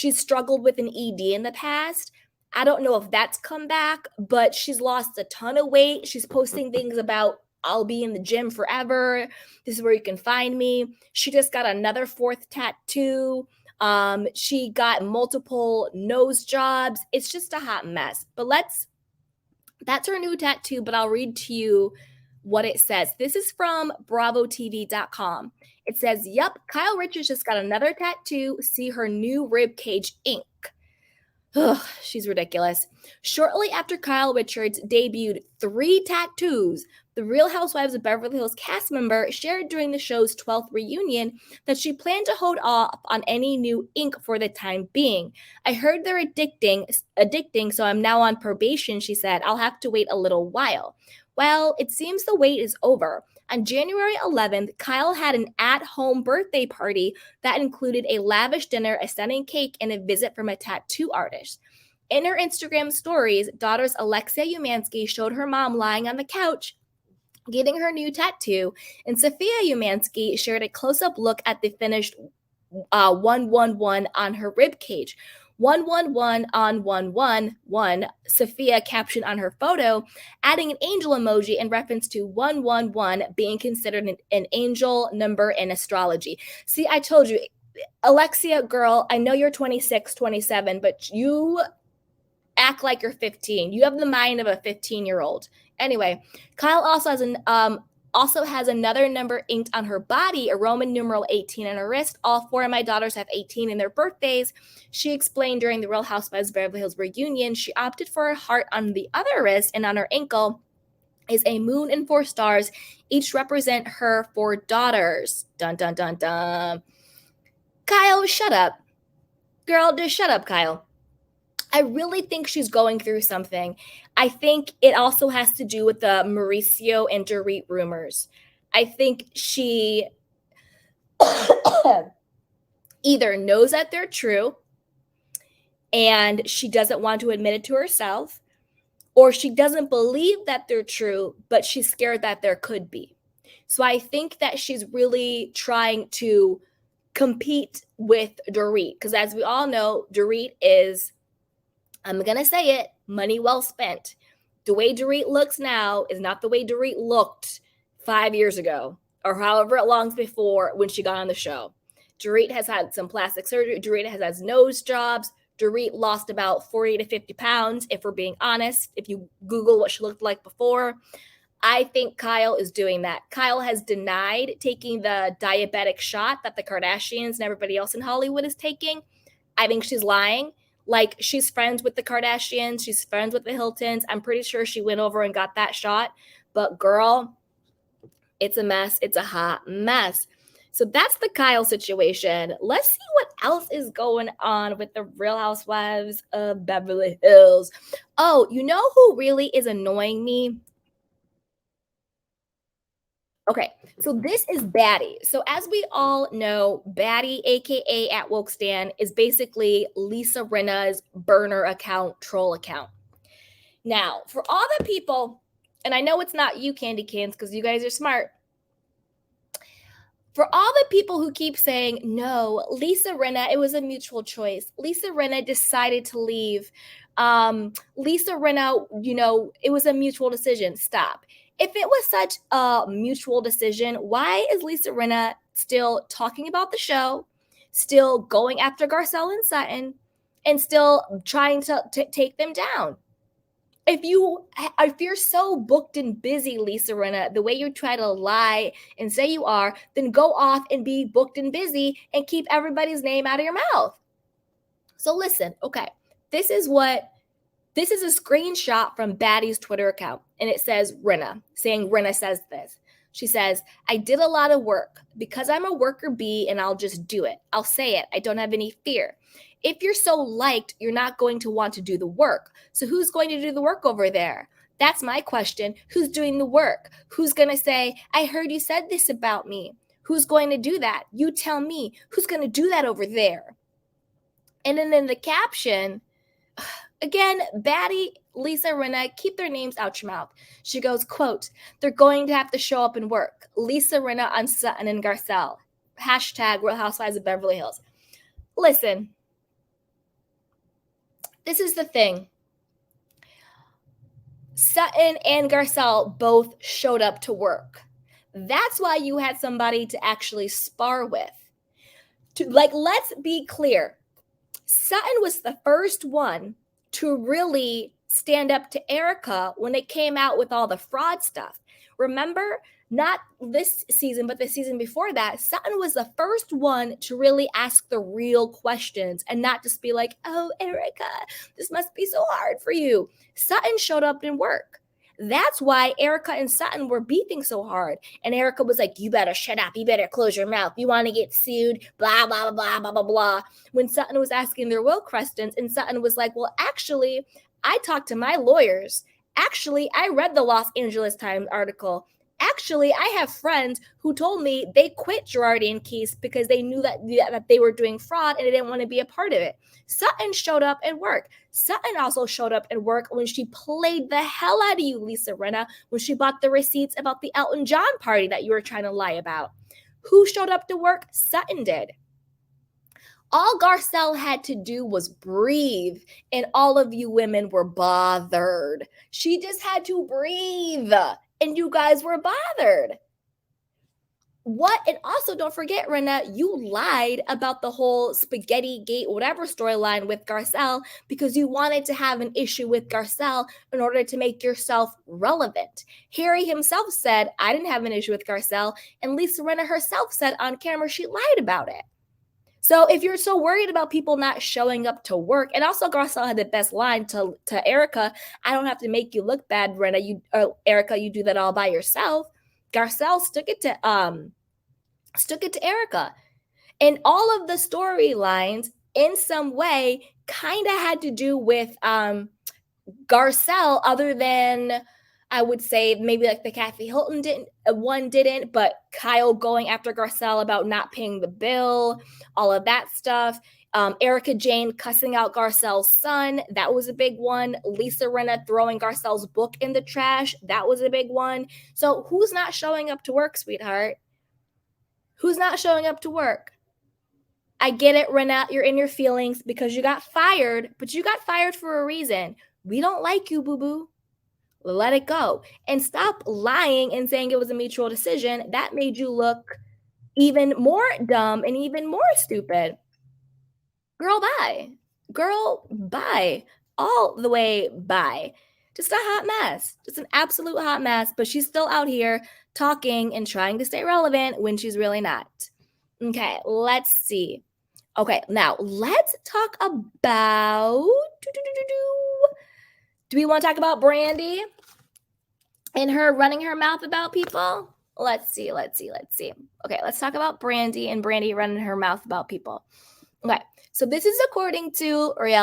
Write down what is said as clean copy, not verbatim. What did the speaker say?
She's struggled with an ED in the past. I don't know if that's come back, but she's lost a ton of weight. She's posting things about, I'll be in the gym forever. This is where you can find me. She just got another fourth tattoo. She got multiple nose jobs. It's just a hot mess. But that's her new tattoo, but I'll read to you what it says. This is from bravotv.com. It says, "Yup, Kyle Richards just got another tattoo. See her new rib cage ink." Ugh, she's ridiculous. Shortly after Kyle Richards debuted 3 tattoos, the Real Housewives of Beverly Hills cast member shared during the show's 12th reunion that she planned to hold off on any new ink for the time being. "I heard they're addicting, so I'm now on probation," she said. "I'll have to wait a little while." Well, it seems the wait is over. On January 11th, Kyle had an at-home birthday party that included a lavish dinner, a stunning cake, and a visit from a tattoo artist. In her Instagram stories, daughters Alexia Umansky showed her mom lying on the couch getting her new tattoo, and Sophia Umansky shared a close-up look at the finished 111 on her rib cage. 111 on 111, Sophia captioned on her photo, adding an angel emoji in reference to 111 being considered an angel number in astrology. See, I told you, Alexia, girl, I know you're 26, 27, but you act like you're 15. You have the mind of a 15-year-old. Anyway, Kyle also has another number inked on her body, a Roman numeral 18 on her wrist. "All 4 of my daughters have 18 in their birthdays," she explained during the Real Housewives of Beverly Hills reunion. She opted for a heart on the other wrist, and on her ankle is a moon and 4 stars. Each represent her 4 daughters. Dun, dun, dun, dun. Kyle, shut up. Girl, just shut up, Kyle. I really think she's going through something. I think it also has to do with the Mauricio and Dorit rumors. I think she either knows that they're true and she doesn't want to admit it to herself, or she doesn't believe that they're true, but she's scared that there could be. So I think that she's really trying to compete with Dorit, because as we all know, Dorit is, I'm going to say it, money well spent. The way Dorit looks now is not the way Dorit looked 5 years ago or however long before when she got on the show. Dorit has had some plastic surgery. Dorit has nose jobs. Dorit lost about 40 to 50 pounds, if we're being honest. If you Google what she looked like before, I think Kyle is doing that. Kyle has denied taking the diabetic shot that the Kardashians and everybody else in Hollywood is taking. I think she's lying. Like, she's friends with the Kardashians. She's friends with the Hiltons. I'm pretty sure she went over and got that shot. But girl, it's a mess. It's a hot mess. So that's the Kyle situation. Let's see what else is going on with the Real Housewives of Beverly Hills. Oh, you know who really is annoying me? Okay, so this is Batty. So as we all know, Batty, aka at Woke Stan, is basically Lisa Rinna's burner account, troll account. Now, for all the people, and I know it's not you, Candy Cans, because you guys are smart. For all the people who keep saying, no, Lisa Rinna, it was a mutual choice. Lisa Rinna decided to leave. Lisa Rinna, it was a mutual decision. Stop. If it was such a mutual decision, why is Lisa Rinna still talking about the show, still going after Garcelle and Sutton, and still trying to take them down? If you're so booked and busy, Lisa Rinna, the way you try to lie and say you are, then go off and be booked and busy and keep everybody's name out of your mouth. So listen, okay, this is a screenshot from Batty's Twitter account, and it says Rinna, saying Rinna says this. She says, I did a lot of work because I'm a worker bee and I'll just do it. I'll say it. I don't have any fear. If you're so liked, you're not going to want to do the work. So who's going to do the work over there? That's my question. Who's doing the work? Who's going to say, I heard you said this about me? Who's going to do that? You tell me. Who's going to do that over there? And then in the caption, again, Batty, Lisa Rinna, keep their names out your mouth. She goes, quote, they're going to have to show up and work. Lisa Rinna on Sutton and Garcelle. Hashtag Real Housewives of Beverly Hills. Listen, This is the thing. Sutton and Garcelle both showed up to work. That's why you had somebody to actually spar with. Let's be clear. Sutton was the first one to really stand up to Erica when it came out with all the fraud stuff. Remember, not this season, but the season before that, Sutton was the first one to really ask the real questions and not just be like, oh, Erica, this must be so hard for you. Sutton showed up in work. That's why Erica and Sutton were beefing so hard. And Erica was like, you better shut up. You better close your mouth. You want to get sued, blah, blah, blah, blah, blah, blah. When Sutton was asking their will questions, and Sutton was like, well, actually, I talked to my lawyers. Actually, I read the Los Angeles Times article. Actually, I have friends who told me they quit Girardi and Keese because they knew that they were doing fraud and they didn't want to be a part of it. Sutton showed up at work. Sutton also showed up at work when she played the hell out of you, Lisa Rinna, when she bought the receipts about the Elton John party that you were trying to lie about. Who showed up to work? Sutton did. All Garcelle had to do was breathe, and all of you women were bothered. She just had to breathe, and you guys were bothered. What? And also, don't forget, Rinna, you lied about the whole spaghetti gate, whatever storyline with Garcelle because you wanted to have an issue with Garcelle in order to make yourself relevant. Harry himself said, I didn't have an issue with Garcelle, and Lisa Rinna herself said on camera she lied about it. So if you're so worried about people not showing up to work, and also Garcelle had the best line to Erica, I don't have to make you look bad, Rinna. Erica, you do that all by yourself. Garcelle stuck it to Erica. And all of the storylines in some way kind of had to do with Garcelle, other than I would say maybe like the Kathy Hilton didn't, but Kyle going after Garcelle about not paying the bill, all of that stuff. Erica Jane cussing out Garcelle's son, that was a big one. Lisa Rinna throwing Garcelle's book in the trash, that was a big one. So who's not showing up to work, sweetheart? Who's not showing up to work? I get it, Rinna, you're in your feelings because you got fired, but you got fired for a reason. We don't like you, boo-boo. Let it go. And stop lying and saying it was a mutual decision. That made you look even more dumb and even more stupid. Girl, bye. Girl, bye. All the way bye. Just a hot mess. Just an absolute hot mess. But she's still out here talking and trying to stay relevant when she's really not. Okay, let's see. Okay, now let's talk about... Do we want to talk about Brandy and her running her mouth about people? Let's see. Okay, let's talk about Brandy and Brandy running her mouth about people. Okay, so this is according to reality